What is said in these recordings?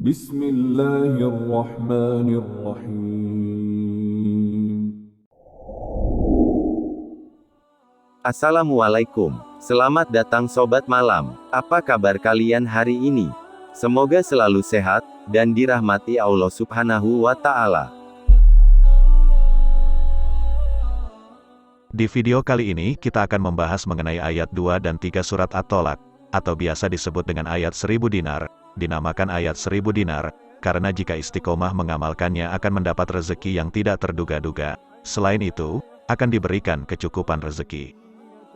Bismillahirrahmanirrahim. Assalamualaikum. Selamat datang Sobat Malam. Apa kabar kalian hari ini? Semoga selalu sehat, dan dirahmati Allah Subhanahu wa Ta'ala. Di video kali ini, kita akan membahas mengenai ayat 2 dan 3 surat At-Tolak, atau biasa disebut dengan ayat 1000 dinar, dinamakan ayat 1000 dinar, karena jika istiqomah mengamalkannya akan mendapat rezeki yang tidak terduga-duga. Selain itu, akan diberikan kecukupan rezeki.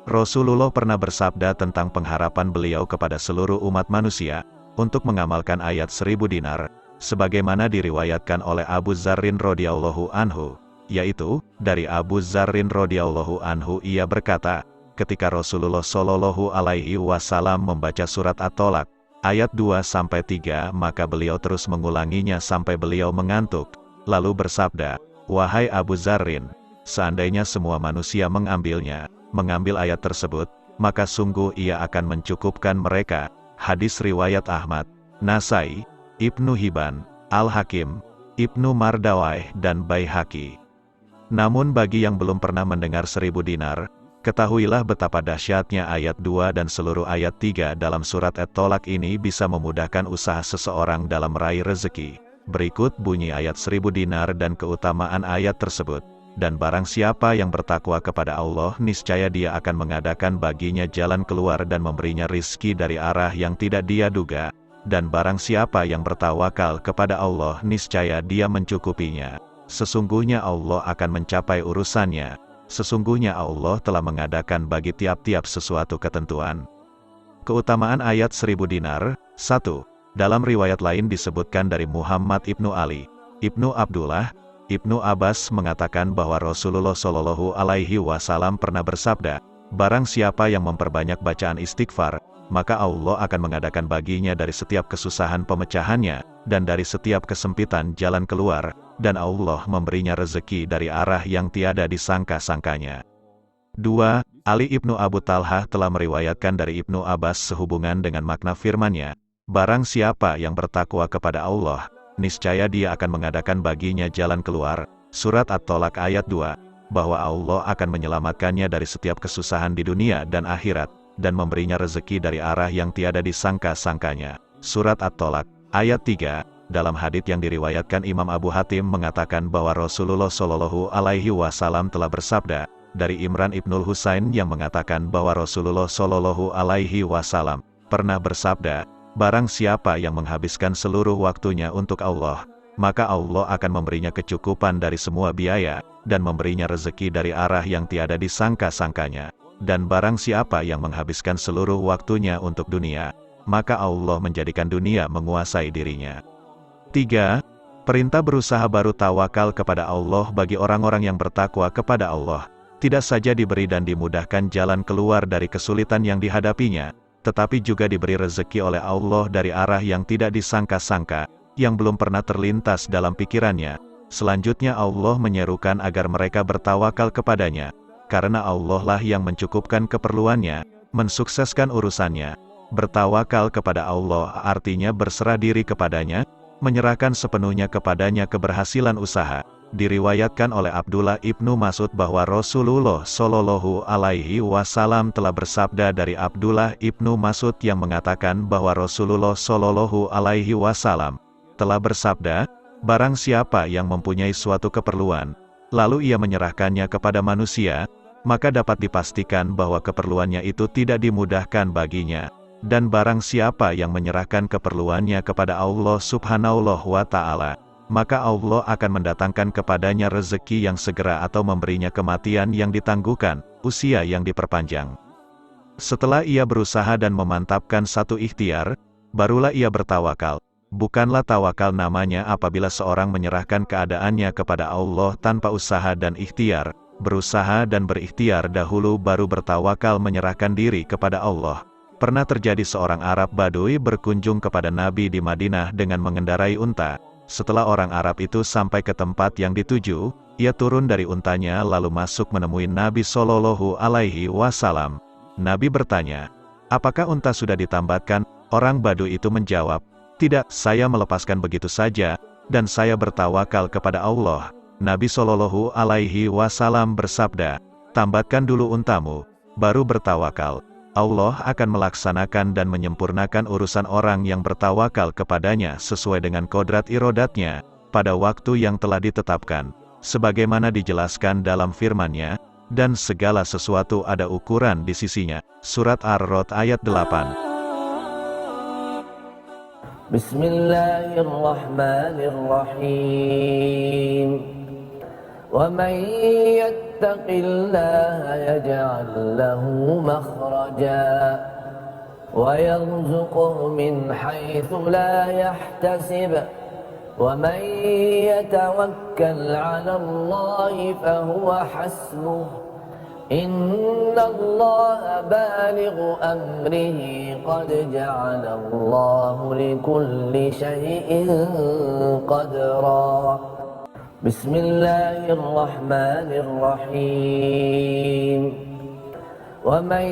Rasulullah pernah bersabda tentang pengharapan beliau kepada seluruh umat manusia, untuk mengamalkan ayat 1000 dinar, sebagaimana diriwayatkan oleh Abu Dzarrin radhiyallahu anhu, yaitu, dari Abu Dzarrin radhiyallahu anhu ia berkata, ketika Rasulullah Shallallahu alaihi wasallam membaca surat At-Tolak, ayat 2-3, maka beliau terus mengulanginya sampai beliau mengantuk, lalu bersabda, "Wahai Abu Dzarrin, seandainya semua manusia mengambil ayat tersebut, maka sungguh ia akan mencukupkan mereka." Hadis riwayat Ahmad, Nasai, Ibnu Hibban, Al-Hakim, Ibnu Mardawayh dan Baihaqi. Namun bagi yang belum pernah mendengar 1000 dinar, ketahuilah betapa dahsyatnya ayat 2 dan seluruh ayat 3 dalam surat At-Tolak ini bisa memudahkan usaha seseorang dalam meraih rezeki. Berikut bunyi ayat 1000 dinar dan keutamaan ayat tersebut. Dan barang siapa yang bertakwa kepada Allah, niscaya Dia akan mengadakan baginya jalan keluar dan memberinya rizki dari arah yang tidak dia duga. Dan barang siapa yang bertawakal kepada Allah, niscaya Dia mencukupinya. Sesungguhnya Allah akan mencapai urusannya. Sesungguhnya Allah telah mengadakan bagi tiap-tiap sesuatu ketentuan. Keutamaan ayat 1000 dinar. 1. Dalam riwayat lain disebutkan dari Muhammad ibnu Ali, Ibnu Abdullah, Ibnu Abbas mengatakan bahwa Rasulullah Shallallahu alaihi wasallam pernah bersabda, barang siapa yang memperbanyak bacaan istighfar, maka Allah akan mengadakan baginya dari setiap kesusahan pemecahannya, dan dari setiap kesempitan jalan keluar, dan Allah memberinya rezeki dari arah yang tiada disangka-sangkanya. 2. Ali ibnu Abu Talhah telah meriwayatkan dari Ibnu Abbas sehubungan dengan makna firman-Nya, barang siapa yang bertakwa kepada Allah, niscaya Dia akan mengadakan baginya jalan keluar, surat At-Tolak ayat 2, bahwa Allah akan menyelamatkannya dari setiap kesusahan di dunia dan akhirat, dan memberinya rezeki dari arah yang tiada disangka-sangkanya. Surat At-Tolak ayat 3, dalam hadits yang diriwayatkan Imam Abu Hatim mengatakan bahwa Rasulullah Shallallahu alaihi wasallam telah bersabda, dari Imran ibnul Husain yang mengatakan bahwa Rasulullah Shallallahu alaihi wasallam pernah bersabda, barang siapa yang menghabiskan seluruh waktunya untuk Allah, maka Allah akan memberinya kecukupan dari semua biaya, dan memberinya rezeki dari arah yang tiada disangka-sangkanya. Dan barang siapa yang menghabiskan seluruh waktunya untuk dunia, maka Allah menjadikan dunia menguasai dirinya. 3. Perintah berusaha baru tawakal kepada Allah bagi orang-orang yang bertakwa kepada Allah, tidak saja diberi dan dimudahkan jalan keluar dari kesulitan yang dihadapinya, tetapi juga diberi rezeki oleh Allah dari arah yang tidak disangka-sangka, yang belum pernah terlintas dalam pikirannya. Selanjutnya Allah menyerukan agar mereka bertawakal kepadanya, karena Allah lah yang mencukupkan keperluannya, mensukseskan urusannya. Bertawakal kepada Allah artinya berserah diri kepadanya, menyerahkan sepenuhnya kepadanya keberhasilan usaha. Diriwayatkan oleh Abdullah ibnu Mas'ud bahwa Rasulullah Shallallahu alaihi wasallam telah bersabda dari Abdullah ibnu Mas'ud yang mengatakan bahwa Rasulullah Shallallahu alaihi wasallam telah bersabda, barang siapa yang mempunyai suatu keperluan, lalu ia menyerahkannya kepada manusia, maka dapat dipastikan bahwa keperluannya itu tidak dimudahkan baginya. Dan barang siapa yang menyerahkan keperluannya kepada Allah Subhanahu wa Ta'ala, maka Allah akan mendatangkan kepadanya rezeki yang segera atau memberinya kematian yang ditangguhkan, usia yang diperpanjang. Setelah ia berusaha dan memantapkan satu ikhtiar, barulah ia bertawakal. Bukanlah tawakal namanya apabila seorang menyerahkan keadaannya kepada Allah tanpa usaha dan ikhtiar, berusaha dan berikhtiar dahulu baru bertawakal menyerahkan diri kepada Allah. Pernah terjadi seorang Arab Badui berkunjung kepada Nabi di Madinah dengan mengendarai unta. Setelah orang Arab itu sampai ke tempat yang dituju, ia turun dari untanya lalu masuk menemui Nabi Shallallahu alaihi wasallam. Nabi bertanya, "Apakah unta sudah ditambatkan?" Orang Badui itu menjawab, Tidak, saya melepaskan begitu saja, dan saya bertawakal kepada Allah. Nabi Shallallahu Alaihi Wasallam bersabda, tambatkan dulu untamu, baru bertawakal. Allah akan melaksanakan dan menyempurnakan urusan orang yang bertawakal kepadanya sesuai dengan kodrat irodatnya, pada waktu yang telah ditetapkan. Sebagaimana dijelaskan dalam firman-Nya, dan segala sesuatu ada ukuran di sisinya. Surat Ar-Rod ayat 8. Bismillahirrahmanirrahim. Wa man yattaqillaha yaj'al lahu makhraja wa yarzuqhu min haitsu la yahtasib wa man yatawakkal 'ala Allahi fahuwa hasbuh. Innallaha balighu amrihi qad ja'ala Allahu likulli syai'in qadra. Bismillahirrahmanirrahim. Wa man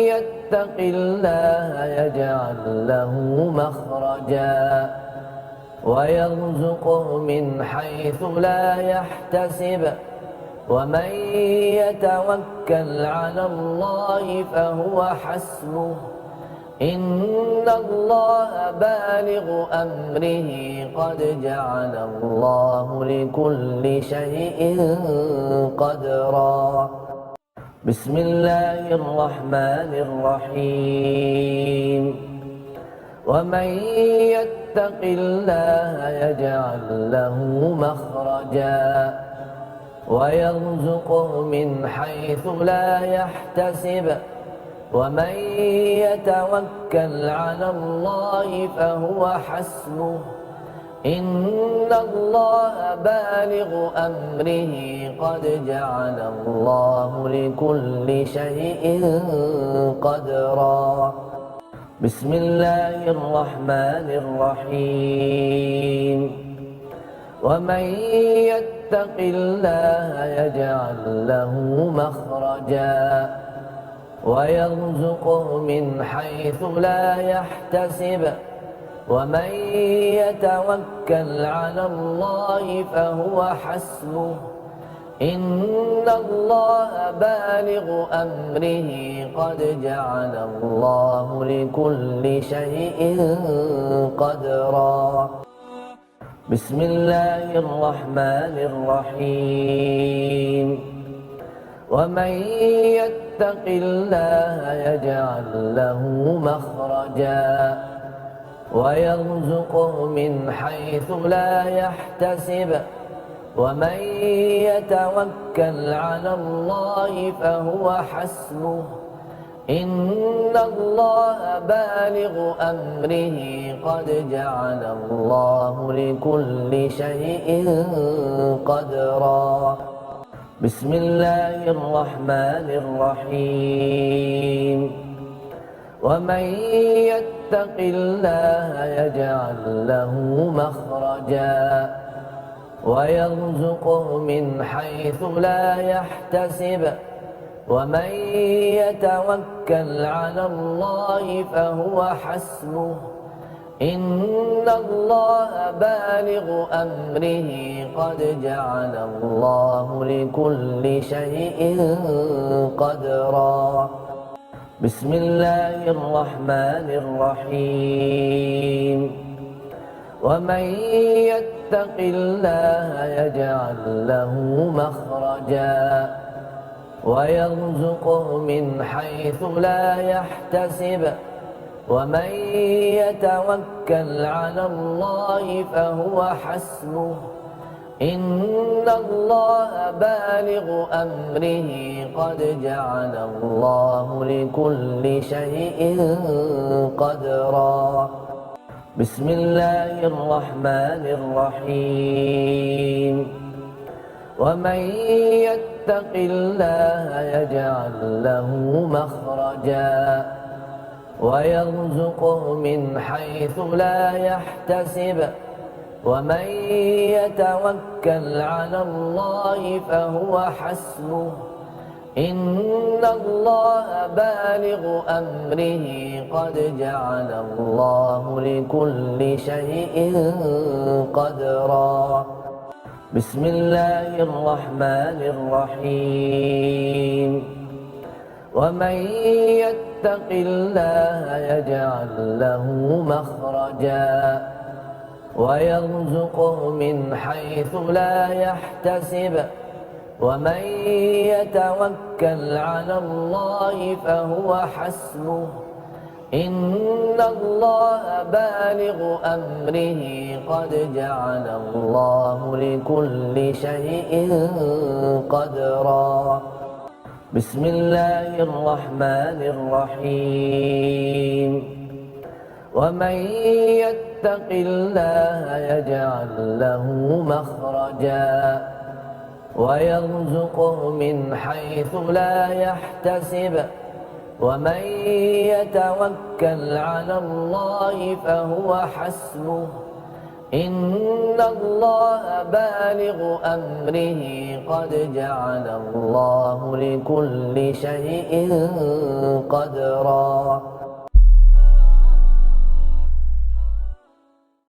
yattaqillaha yaj'al lahu makhraja wa yarzuqhu min haitsu la yahtasib wa man yatawakkal 'ala Allahi fahuwa hasbuh. Innallaha balighu amrihi qad ja'ala Allahu likulli syai'in qadra. Bismillahirrahmanirrahim. Wa man yattaqillaha yaj'al lahu makhraja wa yarzuqhu min haitsu la yahtasib wa man yatawakkal 'ala Allahi fahuwa hasbuh. Innallaha balighu amrihi qad ja'ala Allahu likulli syai'in qadra. Bismillahirrahmanirrahim. Wa man yattaqillaha yaj'al lahu makhraja wa yarzuqhu min haitsu la yahtasib wa man yatawakkal 'ala Allahi fahuwa hasbuh. Innallaha balighu amrihi qad ja'ala Allahu likulli syai'in qadra. Bismillahirrahmanirrahim. Wa man yattaqillaha yaj'al lahu makhraja wa yarzuqhu min haitsu la yahtasib wa man yatawakkal 'ala Allahi fahuwa hasbuh. Innallaha balighu amrihi qad ja'ala Allahu likulli syai'in qadra. Bismillahirrahmanirrahim. Wa man yattaqillaha yaj'al lahu makhraja wa yarzuqhu min haitsu la yahtasib wa man yatawakkal 'ala Allahi fahuwa hasbuh. Innallaha balighu amrihi qad ja'ala Allahu likulli syai'in qadra. Bismillahirrahmanirrahim. Wa man yattaqillaha yaj'al lahu makhraja wa yarzuqhu min haitsu la yahtasib wa man yatawakkal 'ala Allahi fahuwa hasbuh. Innallaha balighu amrihi qad ja'ala Allahu likulli syai'in qadra. Bismillahirrahmanirrahim. Wa man yattaqillaha yaj'al lahu makhraja wa yarzuqhu min haitsu la yahtasib wa man yatawakkal 'ala Allahi fahuwa hasbuh. إن الله بالغ أمره قد جعل الله لكل شيء قدرا بسم الله الرحمن الرحيم ومن يتق الله يجعل له مخرجا ويرزقه من حيث لا يحتسب ومن يتوكل على الله فهو حسبه إن الله بالغ أمره قد جعل الله لكل شيء قدرا بسم الله الرحمن الرحيم ومن يتق الله يجعل له مخرجا ويرزقه من حيث لا يحتسب ومن يتوكل على الله فهو حسبه إن الله بالغ أمره قد جعل الله لكل شيء قدرا